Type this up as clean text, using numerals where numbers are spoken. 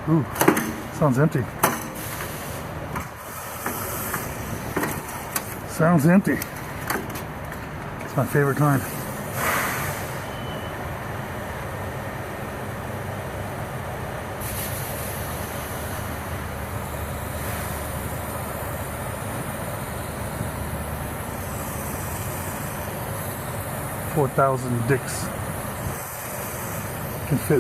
Ooh, sounds empty. Sounds empty. It's my favorite kind. $4,000 dicks can fit